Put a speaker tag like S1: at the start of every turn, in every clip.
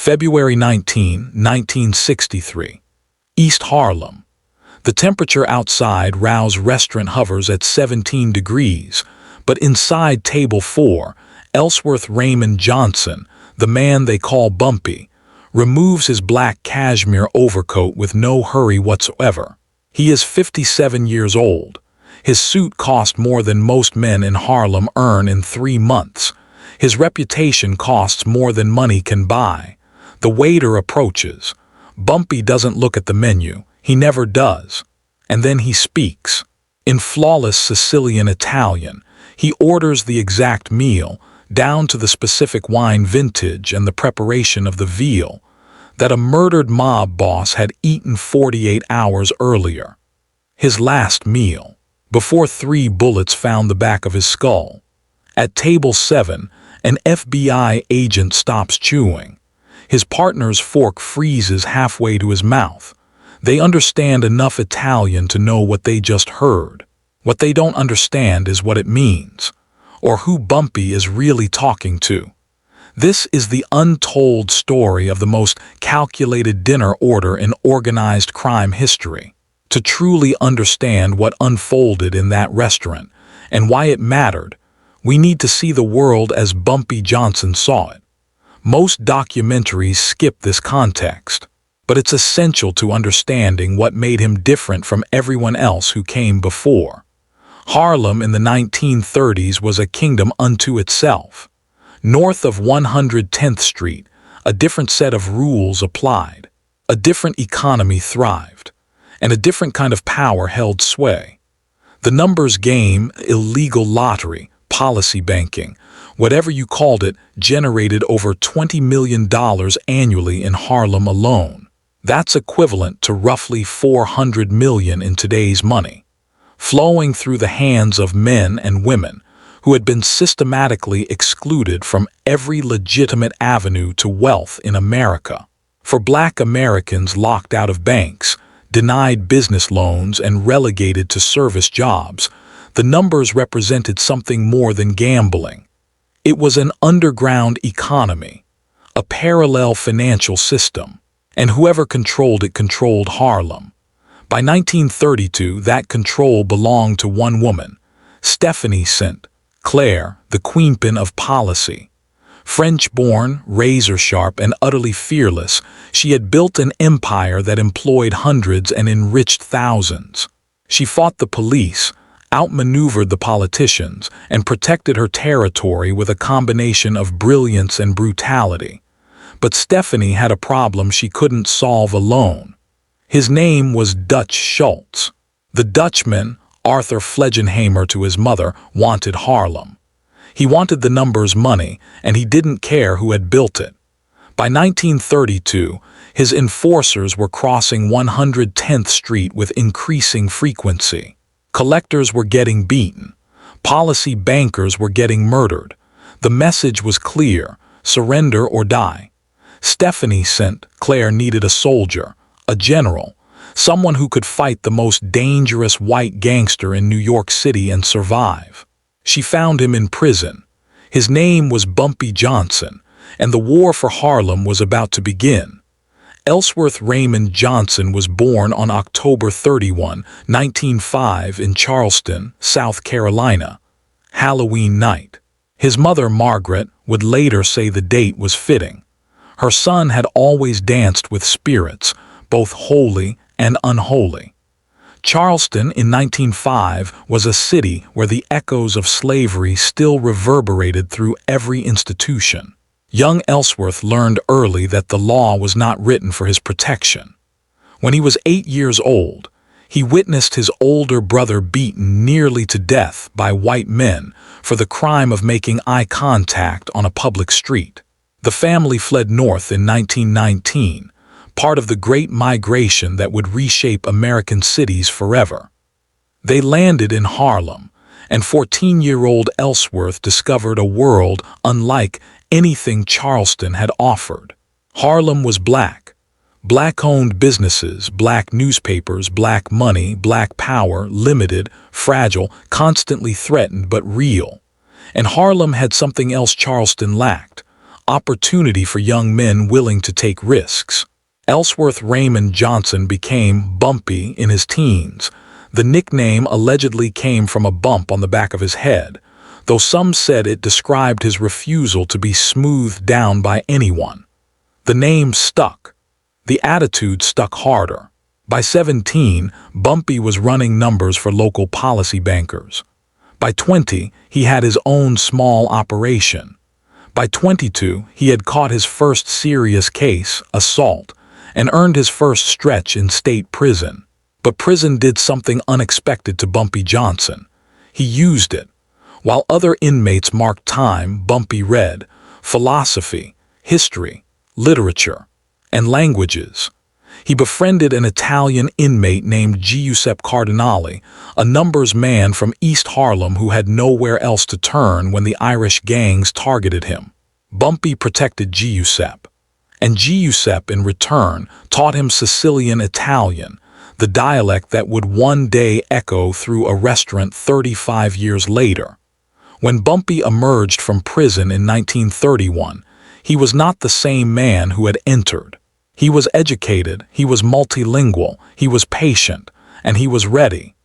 S1: February 19, 1963. East Harlem. The temperature outside Rao's restaurant hovers at 17 degrees, but inside Table 4, Ellsworth Raymond Johnson, the man they call Bumpy, removes his black cashmere overcoat with no hurry whatsoever. He is 57 years old. His suit cost more than most men in Harlem earn in 3 months. His reputation costs more than money can buy. The waiter approaches. Bumpy doesn't look at the menu. He never does. And then he speaks. In flawless Sicilian Italian, he orders the exact meal, down to the specific wine vintage and the preparation of the veal, that a murdered mob boss had eaten 48 hours earlier. His last meal, before 3 bullets found the back of his skull. At Table 7, an FBI agent stops chewing. His partner's fork freezes halfway to his mouth. They understand enough Italian to know what they just heard. What they don't understand is what it means, or who Bumpy is really talking to. This is the untold story of the most calculated dinner order in organized crime history. To truly understand what unfolded in that restaurant and why it mattered, we need to see the world as Bumpy Johnson saw it. Most documentaries skip this context, but it's essential to understanding what made him different from everyone else who came before. Harlem in the 1930s was a kingdom unto itself. North of 110th Street, a different set of rules applied. A different economy thrived, and a different kind of power held sway. The numbers game, illegal lottery, policy banking, whatever you called it, generated over $20 million annually in Harlem alone. That's equivalent to roughly $400 million in today's money, flowing through the hands of men and women who had been systematically excluded from every legitimate avenue to wealth in America. For Black Americans locked out of banks, denied business loans, and relegated to service jobs, the numbers represented something more than gambling. It was an underground economy, a parallel financial system, and whoever controlled it controlled Harlem. By 1932, that control belonged to one woman, Stephanie St. Clair, the queenpin of policy. French-born, razor-sharp, and utterly fearless, she had built an empire that employed hundreds and enriched thousands. She fought the police, outmaneuvered the politicians, and protected her territory with a combination of brilliance and brutality. But Stephanie had a problem she couldn't solve alone. His name was Dutch Schultz. The Dutchman, Arthur Flegenheimer to his mother, wanted Harlem. He wanted the numbers money, and he didn't care who had built it. By 1932, his enforcers were crossing 110th Street with increasing frequency. Collectors were getting beaten. Policy bankers were getting murdered. The message was clear: surrender or die. Stephanie St. Clair needed a soldier, a general, someone who could fight the most dangerous white gangster in New York City and survive. She found him in prison. His name was Bumpy Johnson, and the war for Harlem was about to begin. Ellsworth Raymond Johnson was born on October 31, 1905 in Charleston, South Carolina. Halloween night. His mother, Margaret, would later say the date was fitting. Her son had always danced with spirits, both holy and unholy. Charleston in 1905 was a city where the echoes of slavery still reverberated through every institution. Young Ellsworth learned early that the law was not written for his protection. When he was 8 years old, he witnessed his older brother beaten nearly to death by white men for the crime of making eye contact on a public street. The family fled north in 1919, part of the Great Migration that would reshape American cities forever. They landed in Harlem, and 14-year-old Ellsworth discovered a world unlike anything Charleston had offered. Harlem was black. Black-owned businesses, black newspapers, black money, black power, limited, fragile, constantly threatened but real. And Harlem had something else Charleston lacked: opportunity for young men willing to take risks. Ellsworth Raymond Johnson became Bumpy in his teens. The nickname allegedly came from a bump on the back of his head, though some said it described his refusal to be smoothed down by anyone. The name stuck. The attitude stuck harder. By 17, Bumpy was running numbers for local policy bankers. By 20, he had his own small operation. By 22, he had caught his first serious case, assault, and earned his first stretch in state prison. But prison did something unexpected to Bumpy Johnson. He used it. While other inmates marked time, Bumpy read philosophy, history, literature, and languages. He befriended an Italian inmate named Giuseppe Cardinale, a numbers man from East Harlem who had nowhere else to turn when the Irish gangs targeted him. Bumpy protected Giuseppe, and Giuseppe in return taught him Sicilian Italian, the dialect that would one day echo through a restaurant 35 years later. When Bumpy emerged from prison in 1931, he was not the same man who had entered. He was educated, he was multilingual, he was patient, and he was ready.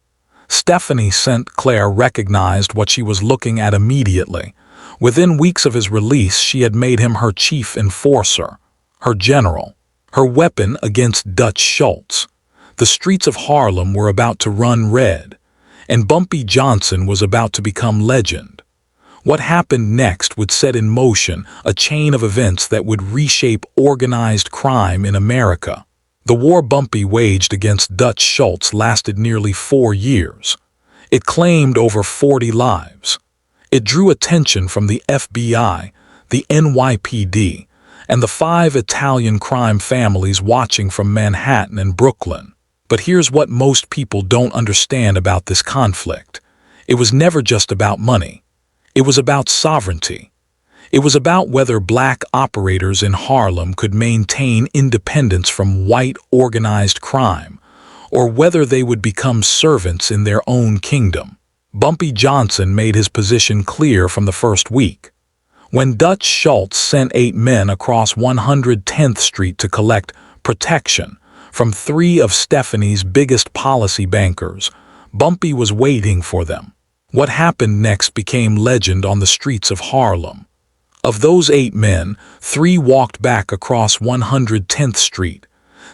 S1: Stephanie St. Clair recognized what she was looking at immediately. Within weeks of his release, she had made him her chief enforcer, her general, her weapon against Dutch Schultz. The streets of Harlem were about to run red, and Bumpy Johnson was about to become legend. What happened next would set in motion a chain of events that would reshape organized crime in America. The war Bumpy waged against Dutch Schultz lasted nearly 4 years. It claimed over 40 lives. It drew attention from the FBI, the NYPD, and the 5 Italian crime families watching from Manhattan and Brooklyn. But here's what most people don't understand about this conflict. It was never just about money. It was about sovereignty. It was about whether black operators in Harlem could maintain independence from white organized crime, or whether they would become servants in their own kingdom. Bumpy Johnson made his position clear from the first week. When Dutch Schultz sent 8 men across 110th Street to collect protection from 3 of Stephanie's biggest policy bankers, Bumpy was waiting for them. What happened next became legend on the streets of Harlem. Of those 8 men, 3 walked back across 110th Street.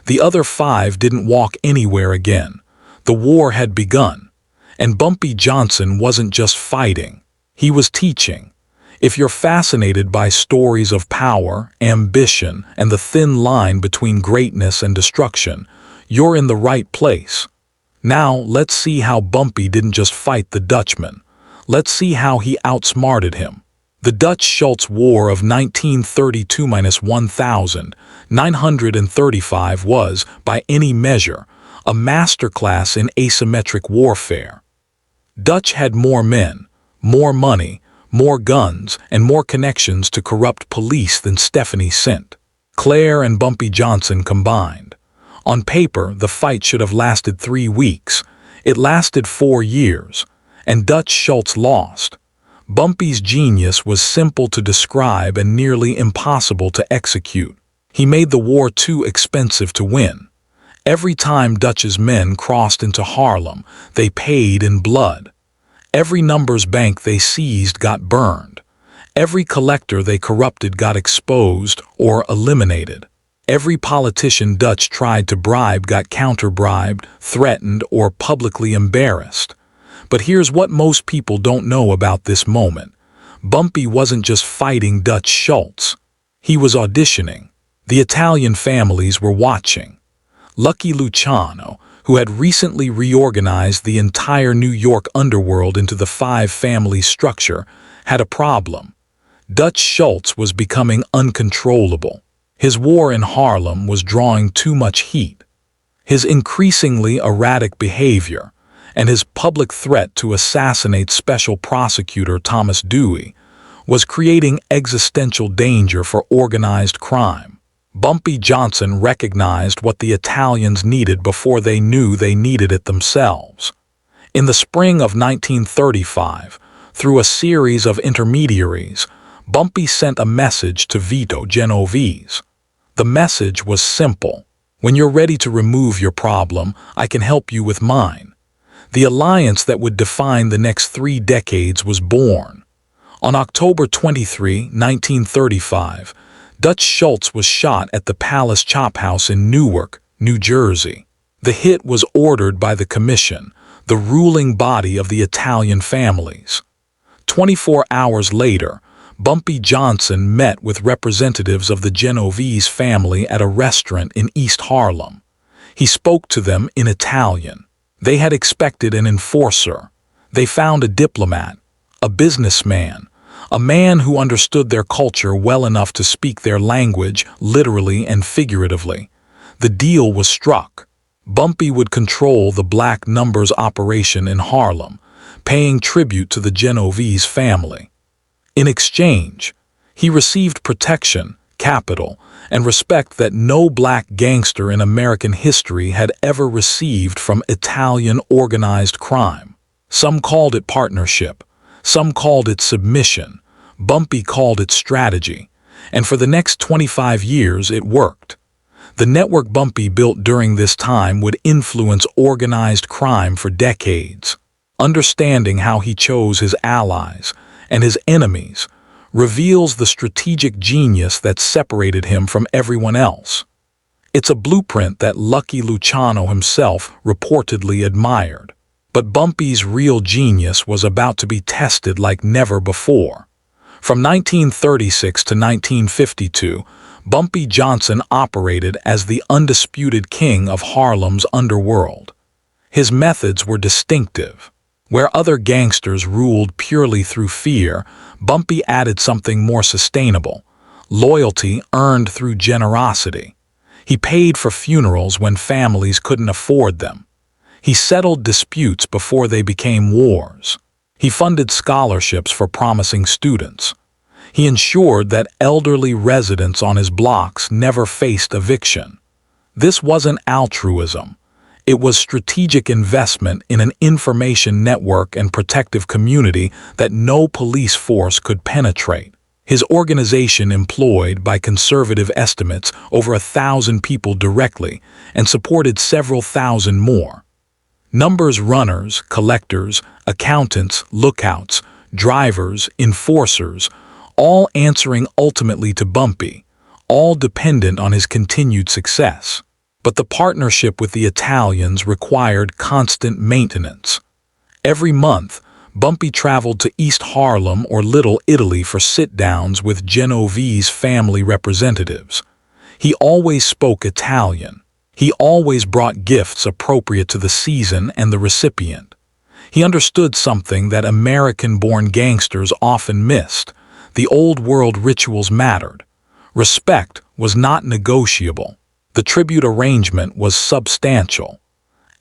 S1: The other 5 didn't walk anywhere again. The war had begun. And Bumpy Johnson wasn't just fighting. He was teaching. If you're fascinated by stories of power, ambition, and the thin line between greatness and destruction, you're in the right place. Now, let's see how Bumpy didn't just fight the Dutchman. Let's see how he outsmarted him. The Dutch-Schultz War of 1932–1935 was, by any measure, a masterclass in asymmetric warfare. Dutch had more men, more money, more guns, and more connections to corrupt police than Stephanie St. Clair and Bumpy Johnson combined. On paper, the fight should have lasted 3 weeks. It lasted 4 years, and Dutch Schultz lost. Bumpy's genius was simple to describe and nearly impossible to execute. He made the war too expensive to win. Every time Dutch's men crossed into Harlem, they paid in blood. Every numbers bank they seized got burned. Every collector they corrupted got exposed or eliminated. Every politician Dutch tried to bribe got counter-bribed, threatened, or publicly embarrassed. But here's what most people don't know about this moment. Bumpy wasn't just fighting Dutch Schultz. He was auditioning. The Italian families were watching. Lucky Luciano, who had recently reorganized the entire New York underworld into the 5-family structure, had a problem. Dutch Schultz was becoming uncontrollable. His war in Harlem was drawing too much heat. His increasingly erratic behavior and his public threat to assassinate Special Prosecutor Thomas Dewey was creating existential danger for organized crime. Bumpy Johnson recognized what the Italians needed before they knew they needed it themselves. In the spring of 1935, through a series of intermediaries, Bumpy sent a message to veto Genovese. The message was simple. When you're ready to remove your problem, I can help you with mine. The alliance that would define the next 3 decades was born. On October 23, 1935, Dutch Schultz was shot at the Palace Chop House in Newark, New Jersey. The hit was ordered by the Commission, the ruling body of the Italian families. 24 hours later, Bumpy Johnson met with representatives of the Genovese family at a restaurant in East Harlem. He spoke to them in Italian. They had expected an enforcer. They found a diplomat, a businessman, a man who understood their culture well enough to speak their language literally and figuratively. The deal was struck. Bumpy would control the Black Numbers operation in Harlem, paying tribute to the Genovese family. In exchange, he received protection, capital, and respect that no black gangster in American history had ever received from Italian organized crime. Some called it partnership, some called it submission, Bumpy called it strategy, and for the next 25 years it worked. The network Bumpy built during this time would influence organized crime for decades. Understanding how he chose his allies and his enemies reveals the strategic genius that separated him from everyone else. It's a blueprint that Lucky Luciano himself reportedly admired. But Bumpy's real genius was about to be tested like never before. From 1936 to 1952, Bumpy Johnson operated as the undisputed king of Harlem's underworld. His methods were distinctive. Where other gangsters ruled purely through fear, Bumpy added something more sustainable: loyalty earned through generosity. He paid for funerals when families couldn't afford them. He settled disputes before they became wars. He funded scholarships for promising students. He ensured that elderly residents on his blocks never faced eviction. This wasn't altruism. It was strategic investment in an information network and protective community that no police force could penetrate. His organization employed, by conservative estimates, over 1,000 people directly and supported several thousand more. Numbers runners, collectors, accountants, lookouts, drivers, enforcers, all answering ultimately to Bumpy, all dependent on his continued success. But the partnership with the Italians required constant maintenance. Every month, Bumpy traveled to East Harlem or Little Italy for sit-downs with Genovese family representatives. He always spoke Italian. He always brought gifts appropriate to the season and the recipient. He understood something that American-born gangsters often missed. The old-world rituals mattered. Respect was not negotiable. The tribute arrangement was substantial.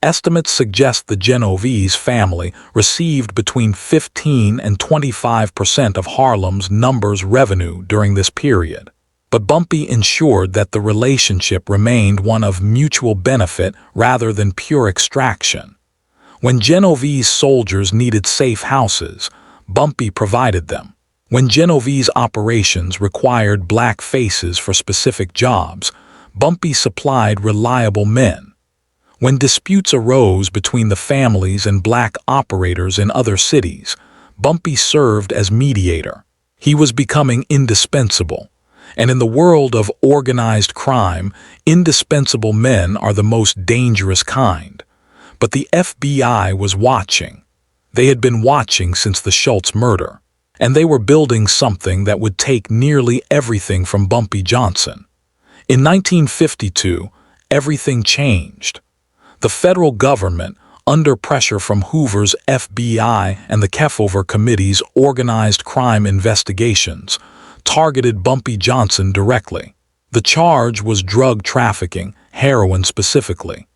S1: Estimates suggest the Genovese family received between 15 and 25% of Harlem's numbers revenue during this period. But Bumpy ensured that the relationship remained one of mutual benefit rather than pure extraction. When Genovese soldiers needed safe houses, Bumpy provided them. When Genovese operations required black faces for specific jobs, Bumpy supplied reliable men. When disputes arose between the families and black operators in other cities, Bumpy served as mediator. He was becoming indispensable. And in the world of organized crime, indispensable men are the most dangerous kind. But the FBI was watching. They had been watching since the Schultz murder. And they were building something that would take nearly everything from Bumpy Johnson. In 1952, everything changed. The federal government, under pressure from Hoover's FBI and the Kefauver Committee's organized crime investigations, targeted Bumpy Johnson directly. The charge was drug trafficking, heroin specifically.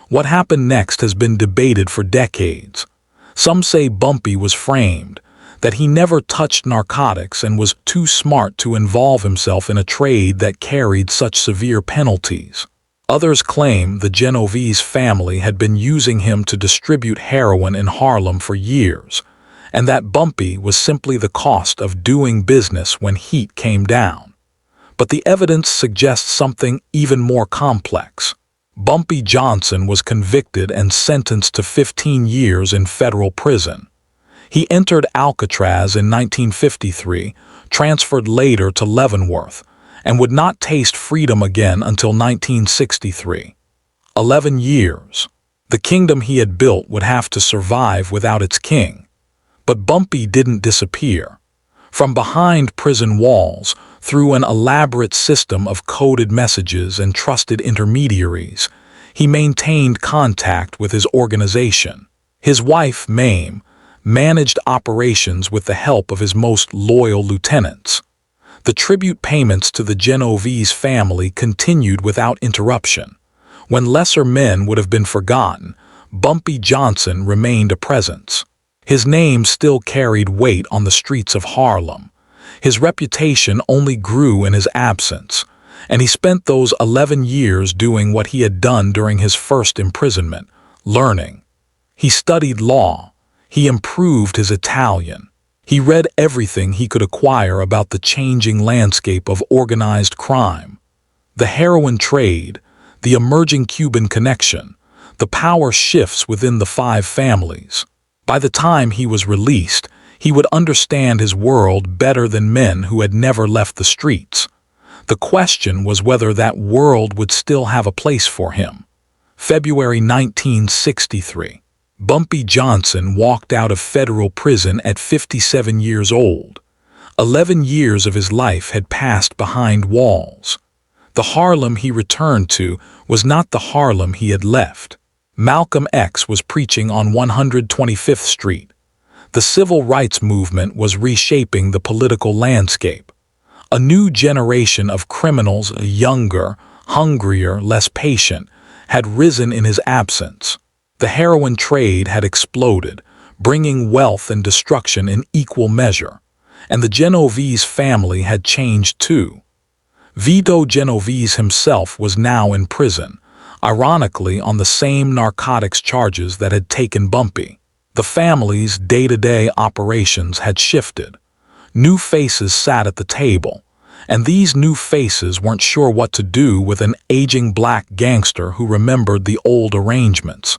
S1: What happened next has been debated for decades. Some say Bumpy was framed, that he never touched narcotics and was too smart to involve himself in a trade that carried such severe penalties. Others claim the Genovese family had been using him to distribute heroin in Harlem for years, and that Bumpy was simply the cost of doing business when heat came down. But the evidence suggests something even more complex. Bumpy Johnson was convicted and sentenced to 15 years in federal prison. He entered Alcatraz in 1953, transferred later to Leavenworth, and would not taste freedom again until 1963. 11 years. The kingdom he had built would have to survive without its king. But Bumpy didn't disappear. From behind prison walls, through an elaborate system of coded messages and trusted intermediaries, he maintained contact with his organization. His wife, Mame, managed operations with the help of his most loyal lieutenants. The tribute payments to the Genovese family continued without interruption. When lesser men would have been forgotten, Bumpy Johnson remained a presence. His name still carried weight on the streets of Harlem. His reputation only grew in his absence, and he spent those 11 years doing what he had done during his first imprisonment, learning. He studied law. He improved his Italian. He read everything he could acquire about the changing landscape of organized crime, the heroin trade, the emerging Cuban connection, the power shifts within the five families. By the time he was released, he would understand his world better than men who had never left the streets. The question was whether that world would still have a place for him. February 1963. Bumpy Johnson walked out of federal prison at 57 years old. 11 years of his life had passed behind walls. The Harlem he returned to was not the Harlem he had left. Malcolm X was preaching on 125th Street. The civil rights movement was reshaping the political landscape. A new generation of criminals, younger, hungrier, less patient, had risen in his absence. The heroin trade had exploded, bringing wealth and destruction in equal measure, and the Genovese family had changed too. Vito Genovese himself was now in prison, ironically on the same narcotics charges that had taken Bumpy. The family's day-to-day operations had shifted. New faces sat at the table, and these new faces weren't sure what to do with an aging black gangster who remembered the old arrangements.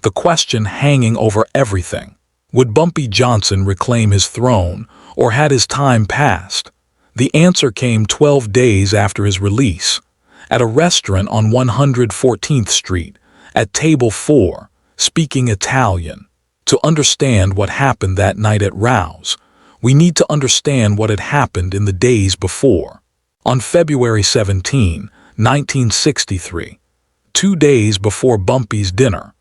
S1: The question hanging over everything: would Bumpy Johnson reclaim his throne, or had his time passed? The answer came 12 days after his release. At a restaurant on 114th Street, at table 4, speaking Italian. To understand what happened that night at Rouse, we need to understand what had happened in the days before. On February 17, 1963, 2 days before Bumpy's dinner,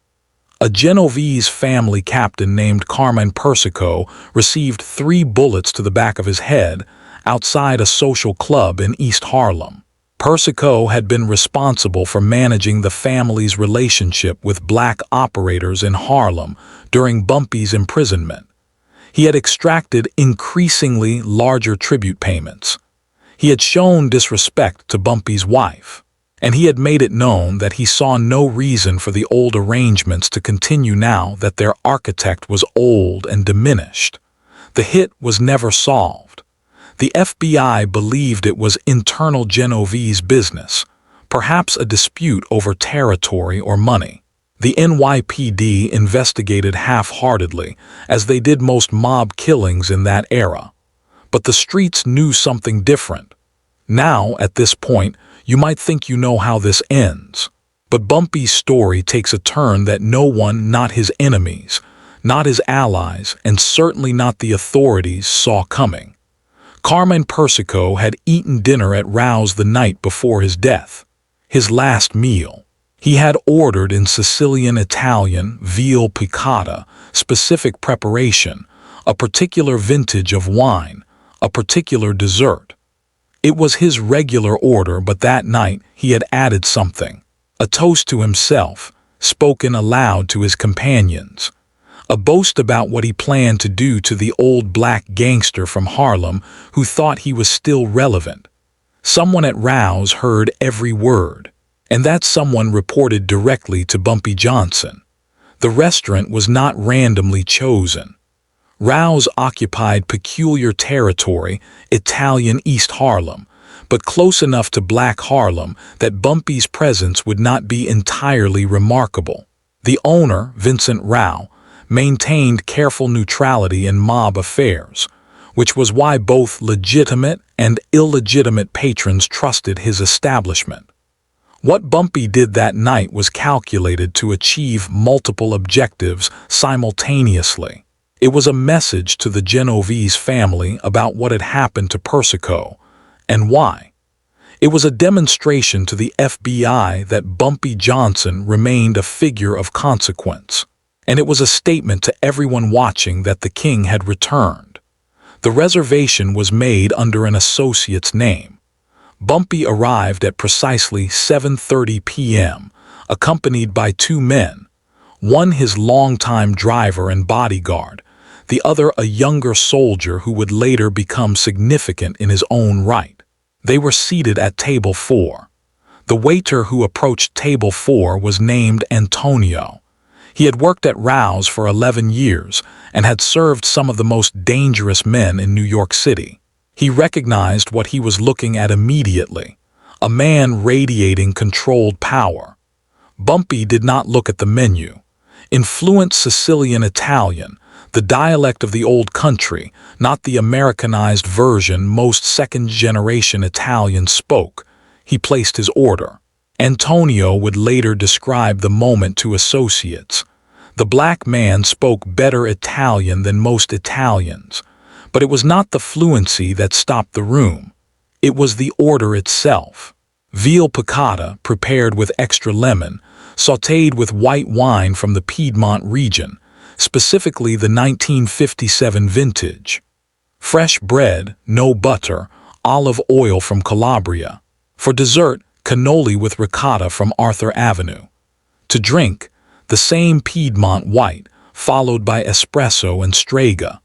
S1: a Genovese family captain named Carmine Persico received 3 bullets to the back of his head outside a social club in East Harlem. Persico had been responsible for managing the family's relationship with black operators in Harlem during Bumpy's imprisonment. He had extracted increasingly larger tribute payments. He had shown disrespect to Bumpy's wife, and he had made it known that he saw no reason for the old arrangements to continue now that their architect was old and diminished. The hit was never solved. The FBI believed it was internal Genovese business, perhaps a dispute over territory or money. The NYPD investigated half-heartedly, as they did most mob killings in that era. But the streets knew something different. Now, at this point, you might think you know how this ends. But Bumpy's story takes a turn that no one, not his enemies, not his allies, and certainly not the authorities, saw coming. Carmine Persico had eaten dinner at Rouse the night before his death, his last meal. He had ordered in Sicilian Italian, veal piccata, specific preparation, a particular vintage of wine, a particular dessert. It was his regular order, but that night he had added something, a toast to himself, spoken aloud to his companions. A boast about what he planned to do to the old black gangster from Harlem who thought he was still relevant. Someone at Rouse heard every word, and that someone reported directly to Bumpy Johnson. The restaurant was not randomly chosen. Rouse occupied peculiar territory, Italian East Harlem, but close enough to Black Harlem that Bumpy's presence would not be entirely remarkable. The owner, Vincent Rouse, maintained careful neutrality in mob affairs, which was why both legitimate and illegitimate patrons trusted his establishment. What Bumpy did that night was calculated to achieve multiple objectives simultaneously. It was a message to the Genovese family about what had happened to Prosecute and why. It was a demonstration to the FBI that Bumpy Johnson remained a figure of consequence, and it was a statement to everyone watching that the king had returned. The reservation was made under an associate's name. Bumpy arrived at precisely 7:30 p.m., accompanied by two men, one his longtime driver and bodyguard, the other a younger soldier who would later become significant in his own right. They were seated at table 4. The waiter who approached table 4 was named Antonio. He had worked at Rouse for 11 years and had served some of the most dangerous men in New York City. He recognized what he was looking at immediately, a man radiating controlled power. Bumpy did not look at the menu. In fluent Sicilian Italian, the dialect of the old country, not the Americanized version most second-generation Italians spoke, he placed his order. Antonio would later describe the moment to associates. The black man spoke better Italian than most Italians, but it was not the fluency that stopped the room. It was the order itself. Veal piccata prepared with extra lemon, sautéed with white wine from the Piedmont region, specifically the 1957 vintage. Fresh bread, no butter, olive oil from Calabria. For dessert, cannoli with ricotta from Arthur Avenue. To drink, the same Piedmont white, followed by espresso and strega.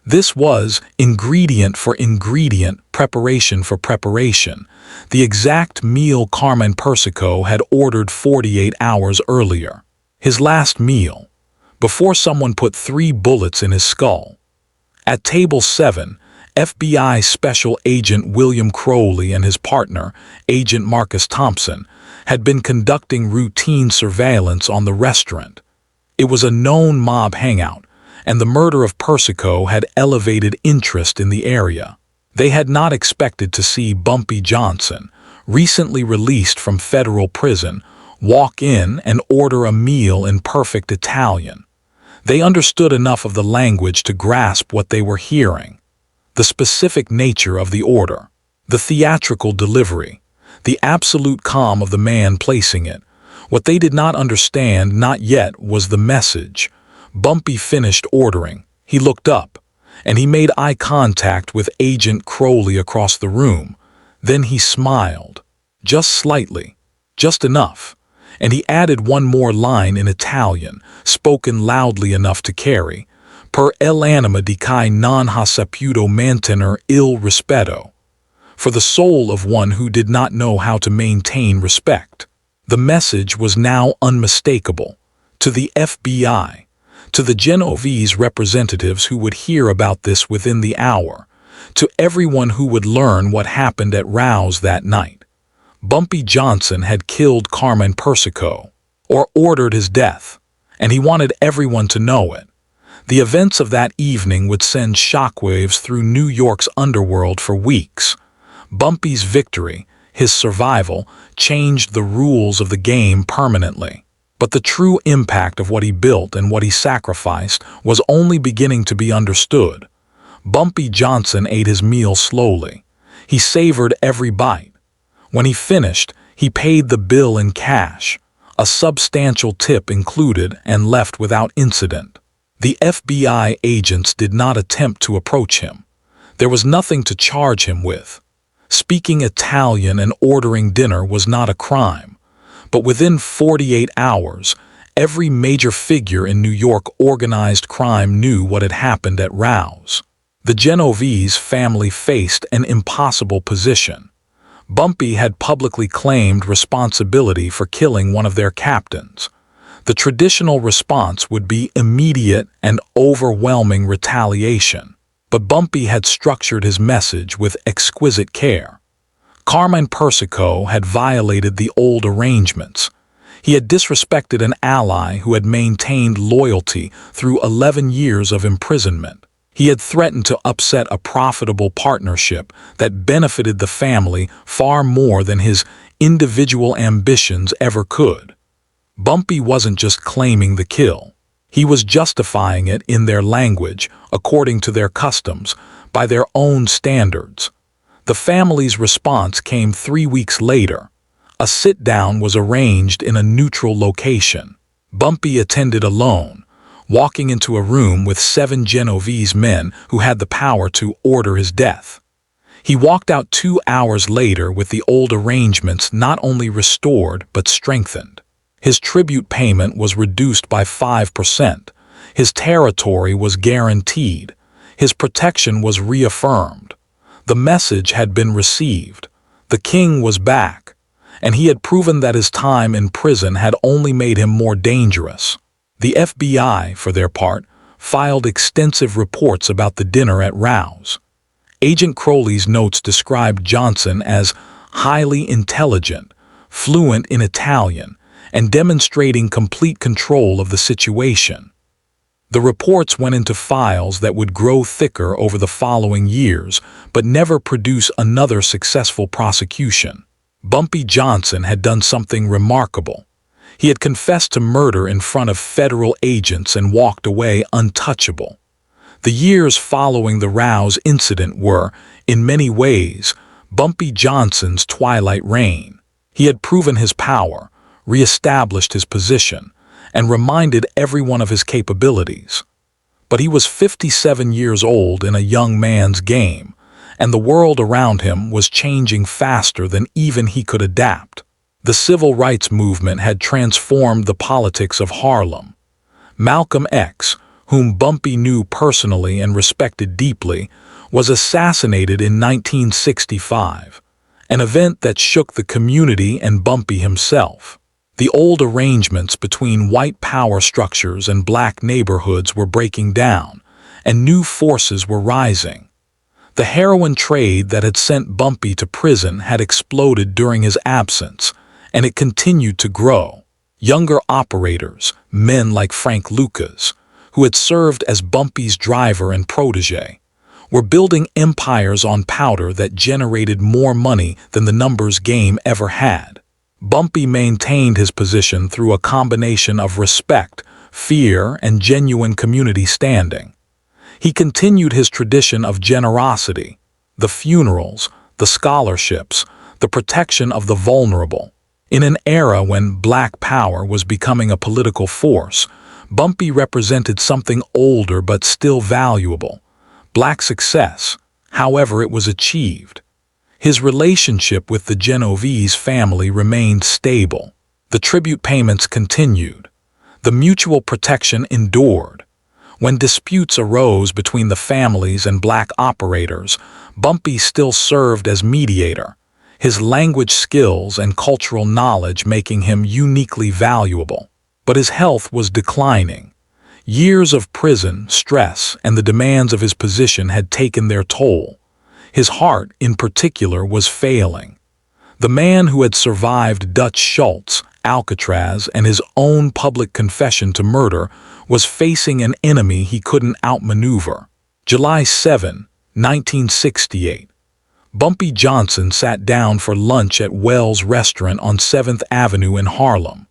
S1: This was ingredient for ingredient, preparation for preparation, the exact meal Carmen Persico had ordered 48 hours earlier. His last meal, before someone put 3 bullets in his skull. At table 7, FBI Special Agent William Crowley and his partner, Agent Marcus Thompson, had been conducting routine surveillance on the restaurant. It was a known mob hangout, and the murder of Persico had elevated interest in the area. They had not expected to see Bumpy Johnson, recently released from federal prison, walk in and order a meal in perfect Italian. They understood enough of the language to grasp what they were hearing. The specific nature of the order, the theatrical delivery, the absolute calm of the man placing it. What they did not understand, not yet, was the message. Bumpy finished ordering. He looked up, and he made eye contact with Agent Crowley across the room. Then he smiled, just slightly, just enough. And he added one more line in Italian, spoken loudly enough to carry. Per l'anima di chi non ha saputo mantenere il rispetto. For the soul of one who did not know how to maintain respect. The message was now unmistakable. To the FBI, to the Genovese representatives who would hear about this within the hour, to everyone who would learn what happened at Rouse that night. Bumpy Johnson had killed Carmen Persico, or ordered his death, and he wanted everyone to know it. The events of that evening would send shockwaves through New York's underworld for weeks. Bumpy's victory, his survival, changed the rules of the game permanently. But the true impact of what he built and what he sacrificed was only beginning to be understood. Bumpy Johnson ate his meal slowly. He savored every bite. When he finished, he paid the bill in cash, a substantial tip included, and left without incident. The FBI agents did not attempt to approach him. There was nothing to charge him with. Speaking Italian and ordering dinner was not a crime. But within 48 hours, every major figure in New York organized crime knew what had happened at Rouse. The Genovese family faced an impossible position. Bumpy had publicly claimed responsibility for killing one of their captains. The traditional response would be immediate and overwhelming retaliation. But Bumpy had structured his message with exquisite care. Carmine Persico had violated the old arrangements. He had disrespected an ally who had maintained loyalty through 11 years of imprisonment. He had threatened to upset a profitable partnership that benefited the family far more than his individual ambitions ever could. Bumpy wasn't just claiming the kill. He was justifying it in their language, according to their customs, by their own standards. The family's response came 3 weeks later. A sit-down was arranged in a neutral location. Bumpy attended alone, walking into a room with 7 Genovese men who had the power to order his death. He walked out 2 hours later with the old arrangements not only restored but strengthened. His tribute payment was reduced by 5%. His territory was guaranteed. His protection was reaffirmed. The message had been received. The king was back, and he had proven that his time in prison had only made him more dangerous. The FBI, for their part, filed extensive reports about the dinner at Rouse. Agent Crowley's notes described Johnson as highly intelligent, fluent in Italian, and demonstrating complete control of the situation. The reports went into files that would grow thicker over the following years, but never produce another successful prosecution. Bumpy Johnson had done something remarkable. He had confessed to murder in front of federal agents and walked away untouchable. The years following the Rouse incident were, in many ways, Bumpy Johnson's twilight reign. He had proven his power, re-established his position, and reminded everyone of his capabilities. But he was 57 years old in a young man's game, and the world around him was changing faster than even he could adapt. The civil rights movement had transformed the politics of Harlem. Malcolm X, whom Bumpy knew personally and respected deeply, was assassinated in 1965, an event that shook the community and Bumpy himself. The old arrangements between white power structures and black neighborhoods were breaking down, and new forces were rising. The heroin trade that had sent Bumpy to prison had exploded during his absence, and it continued to grow. Younger operators, men like Frank Lucas, who had served as Bumpy's driver and protege, were building empires on powder that generated more money than the numbers game ever had. Bumpy maintained his position through a combination of respect, fear, and genuine community standing. He continued his tradition of generosity, the funerals, the scholarships, the protection of the vulnerable. In an era when black power was becoming a political force, Bumpy represented something older but still valuable: black success, however it was achieved. His relationship with the Genovese family remained stable. The tribute payments continued. The mutual protection endured. When disputes arose between the families and black operators, Bumpy still served as mediator, his language skills and cultural knowledge making him uniquely valuable. But his health was declining. Years of prison, stress, and the demands of his position had taken their toll. His heart, in particular, was failing. The man who had survived Dutch Schultz, Alcatraz, and his own public confession to murder was facing an enemy he couldn't outmaneuver. July 7, 1968. Bumpy Johnson sat down for lunch at Wells Restaurant on 7th Avenue in Harlem.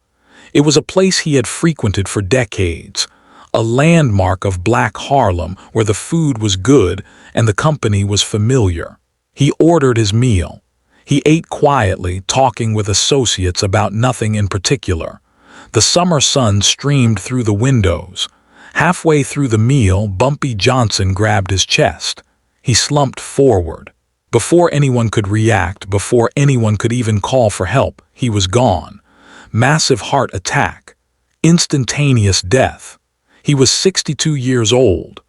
S1: It was a place he had frequented for decades, a landmark of black Harlem where the food was good and the company was familiar. He ordered his meal. He ate quietly, talking with associates about nothing in particular. The summer sun streamed through the windows. Halfway through the meal, Bumpy Johnson grabbed his chest. He slumped forward. Before anyone could react, before anyone could even call for help, he was gone. Massive heart attack. Instantaneous death. He was 62 years old.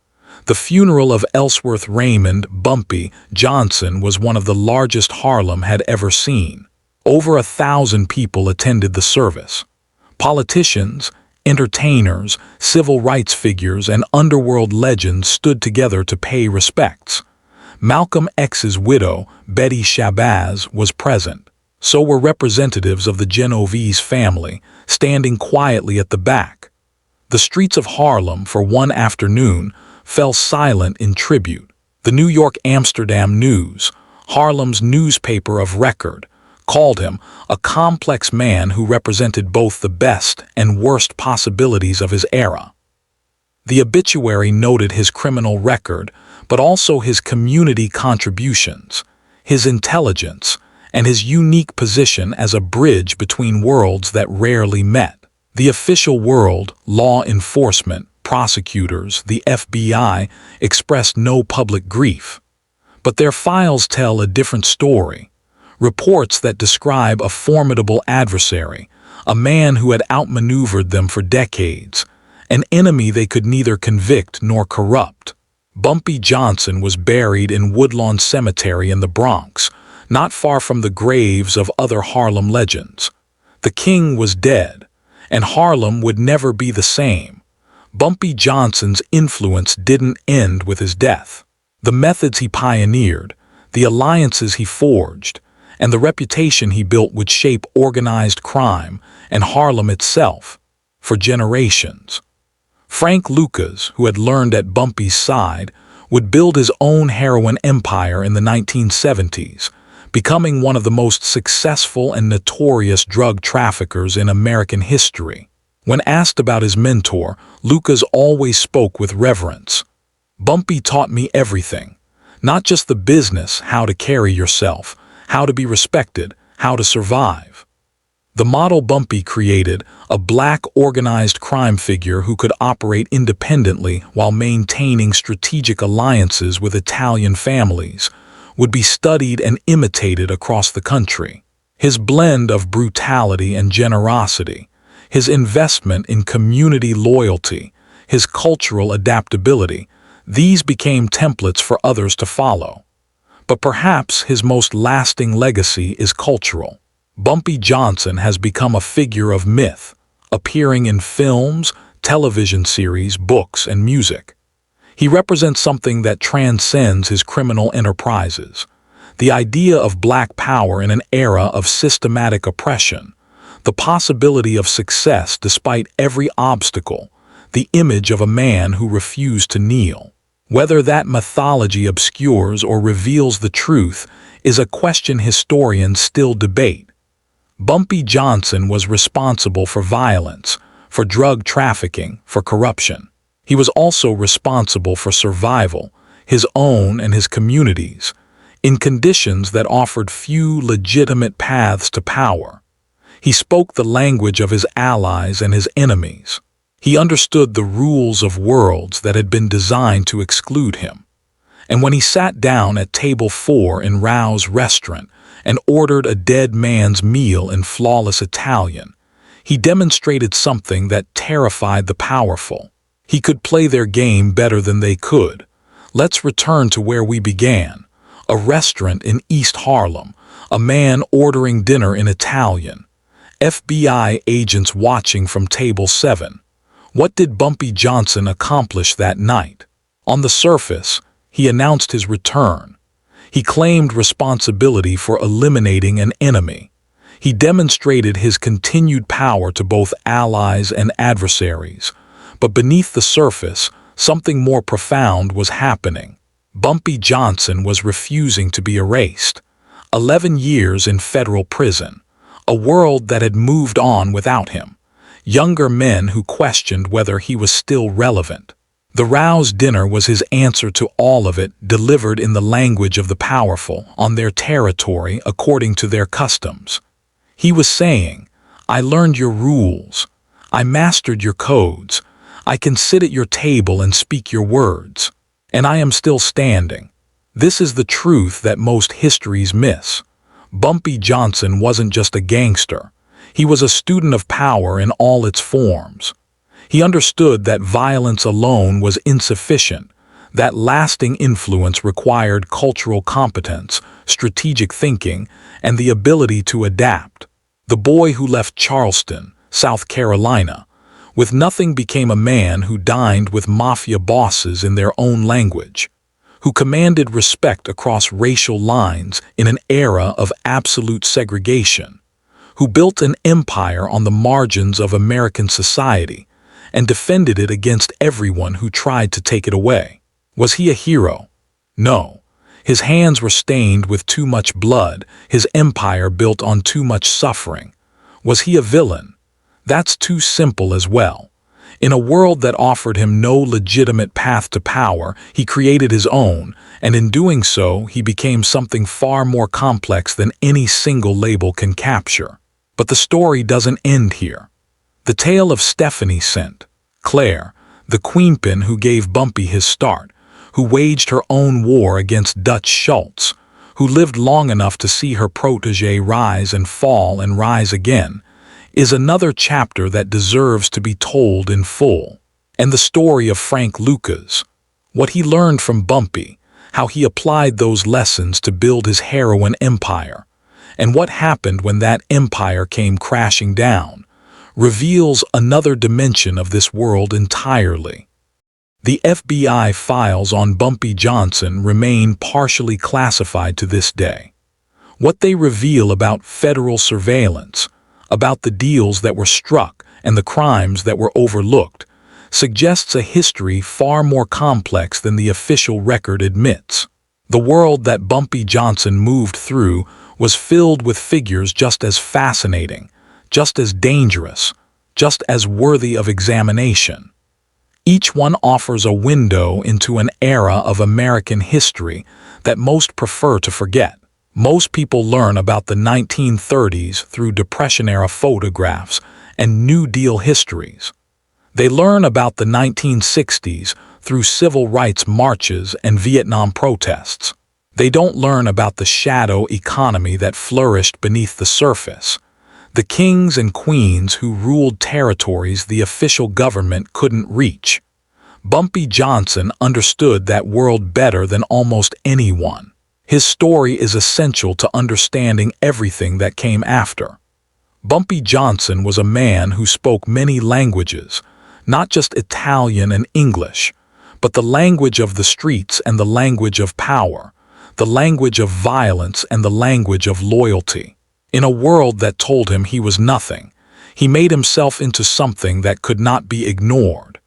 S1: The funeral of Ellsworth Raymond Bumpy Johnson was one of the largest Harlem had ever seen. Over 1,000 people attended the service. Politicians, Entertainers, civil rights figures, and underworld legends stood together to pay respects. Malcolm X's widow, Betty Shabazz, was present. So were representatives of the Genovese family, standing quietly at the back. The streets of Harlem, for one afternoon, fell silent in tribute. The New York-Amsterdam News, Harlem's newspaper of record, called him a complex man who represented both the best and worst possibilities of his era. The obituary noted his criminal record, but also his community contributions, his intelligence, and his unique position as a bridge between worlds that rarely met. The official world, law enforcement, prosecutors, the FBI, expressed no public grief. But their files tell a different story. Reports that describe a formidable adversary, a man who had outmaneuvered them for decades, an enemy they could neither convict nor corrupt. Bumpy Johnson was buried in Woodlawn Cemetery in the Bronx, not far from the graves of other Harlem legends. The king was dead, and Harlem would never be the same. Bumpy Johnson's influence didn't end with his death. The methods he pioneered, the alliances he forged, and the reputation he built would shape organized crime and Harlem itself for generations. Frank Lucas, who had learned at Bumpy's side, would build his own heroin empire in the 1970s, becoming one of the most successful and notorious drug traffickers in American history. When asked about his mentor, Lucas always spoke with reverence. "Bumpy taught me everything, not just the business, how to carry yourself, how to be respected, how to survive." The model Bumpy created, a black organized crime figure who could operate independently while maintaining strategic alliances with Italian families, would be studied and imitated across the country. His blend of brutality and generosity, his investment in community loyalty, his cultural adaptability, these became templates for others to follow. But perhaps his most lasting legacy is cultural. Bumpy Johnson has become a figure of myth, appearing in films, television series, books, and music. He represents something that transcends his criminal enterprises, the idea of black power in an era of systematic oppression, the possibility of success despite every obstacle, the image of a man who refused to kneel. Whether that mythology obscures or reveals the truth is a question historians still debate. Bumpy Johnson was responsible for violence, for drug trafficking, for corruption. He was also responsible for survival, his own and his community's, in conditions that offered few legitimate paths to power. He spoke the language of his allies and his enemies. He understood the rules of worlds that had been designed to exclude him. And when he sat down at table 4 in Rao's restaurant and ordered a dead man's meal in flawless Italian, he demonstrated something that terrified the powerful. He could play their game better than they could. Let's return to where we began, a restaurant in East Harlem, a man ordering dinner in Italian, FBI agents watching from table 7. What did Bumpy Johnson accomplish that night? On the surface, he announced his return. He claimed responsibility for eliminating an enemy. He demonstrated his continued power to both allies and adversaries. But beneath the surface, something more profound was happening. Bumpy Johnson was refusing to be erased. 11 years in federal prison, a world that had moved on without him. Younger men who questioned whether he was still relevant. The Rao's dinner was his answer to all of it, delivered in the language of the powerful, on their territory, according to their customs. He was saying, "I learned your rules. I mastered your codes. I can sit at your table and speak your words. And I am still standing." This is the truth that most histories miss. Bumpy Johnson wasn't just a gangster. He was a student of power in all its forms. He understood that violence alone was insufficient, that lasting influence required cultural competence, strategic thinking, and the ability to adapt. The boy who left Charleston, South Carolina, With nothing became a man who dined with mafia bosses in their own language, who commanded respect across racial lines in an era of absolute segregation, who built an empire on the margins of American society and defended it against everyone who tried to take it away. Was he a hero? No. His hands were stained with too much blood, his empire built on too much suffering. Was he a villain? That's too simple as well. In a world that offered him no legitimate path to power, he created his own, and in doing so, he became something far more complex than any single label can capture. But the story doesn't end here. The tale of Stephanie St. Clair, the queenpin who gave Bumpy his start, who waged her own war against Dutch Schultz, who lived long enough to see her protégé rise and fall and rise again, is another chapter that deserves to be told in full. And the story of Frank Lucas, what he learned from Bumpy, how he applied those lessons to build his heroin empire, and what happened when that empire came crashing down, reveals another dimension of this world entirely. The FBI files on Bumpy Johnson remain partially classified to this day. What they reveal about federal surveillance, about the deals that were struck and the crimes that were overlooked, suggests a history far more complex than the official record admits. The world that Bumpy Johnson moved through was filled with figures just as fascinating, just as dangerous, just as worthy of examination. Each one offers a window into an era of American history that most prefer to forget. Most people learn about the 1930s through Depression-era photographs and New Deal histories. They learn about the 1960s through civil rights marches and Vietnam protests. They don't learn about the shadow economy that flourished beneath the surface, the kings and queens who ruled territories the official government couldn't reach. Bumpy Johnson understood that world better than almost anyone. His story is essential to understanding everything that came after. Bumpy Johnson was a man who spoke many languages, not just Italian and English, but the language of the streets and the language of power, the language of violence and the language of loyalty. In a world that told him he was nothing, he made himself into something that could not be ignored.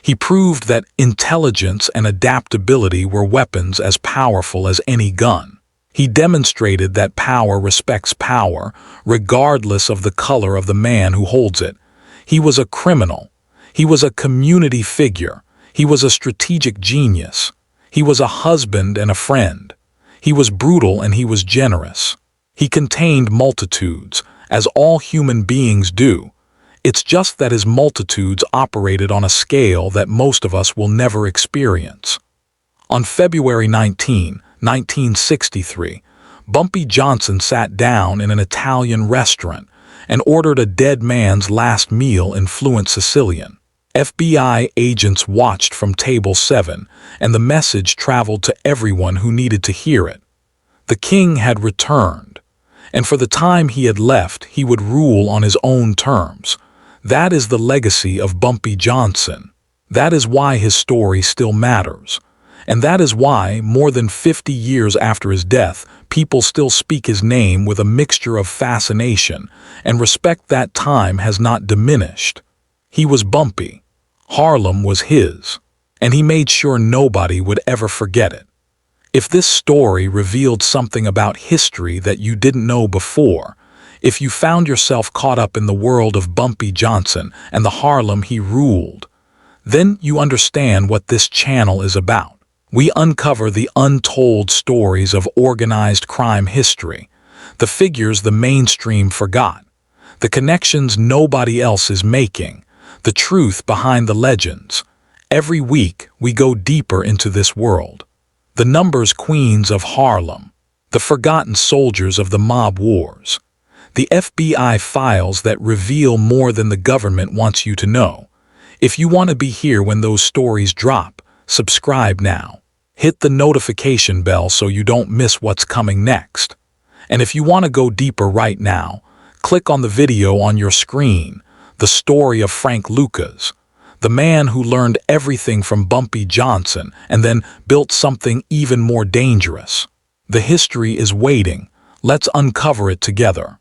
S1: He proved that intelligence and adaptability were weapons as powerful as any gun. He demonstrated that power respects power, regardless of the color of the man who holds it. He was a criminal. He was a community figure. He was a strategic genius. He was a husband and a friend. He was brutal and he was generous. He contained multitudes, as all human beings do. It's just that his multitudes operated on a scale that most of us will never experience. On February 19, 1963, Bumpy Johnson sat down in an Italian restaurant and ordered a dead man's last meal in fluent Sicilian. FBI agents watched from table 7, and the message traveled to everyone who needed to hear it. The king had returned, and for the time he had left, he would rule on his own terms. That is the legacy of Bumpy Johnson. That is why his story still matters. And that is why, more than 50 years after his death, people still speak his name with a mixture of fascination, and respect that time has not diminished. He was Bumpy. Harlem was his. And he made sure nobody would ever forget it. If this story revealed something about history that you didn't know before, if you found yourself caught up in the world of Bumpy Johnson and the Harlem he ruled, then you understand what this channel is about. We uncover the untold stories of organized crime history, the figures the mainstream forgot, the connections nobody else is making, the truth behind the legends. Every week, we go deeper into this world. The numbers queens of Harlem, the forgotten soldiers of the mob wars, the FBI files that reveal more than the government wants you to know. If you want to be here when those stories drop, subscribe now. Hit the notification bell so you don't miss what's coming next. And if you want to go deeper right now, click on the video on your screen. The story of Frank Lucas, the man who learned everything from Bumpy Johnson and then built something even more dangerous. The history is waiting. Let's uncover it together.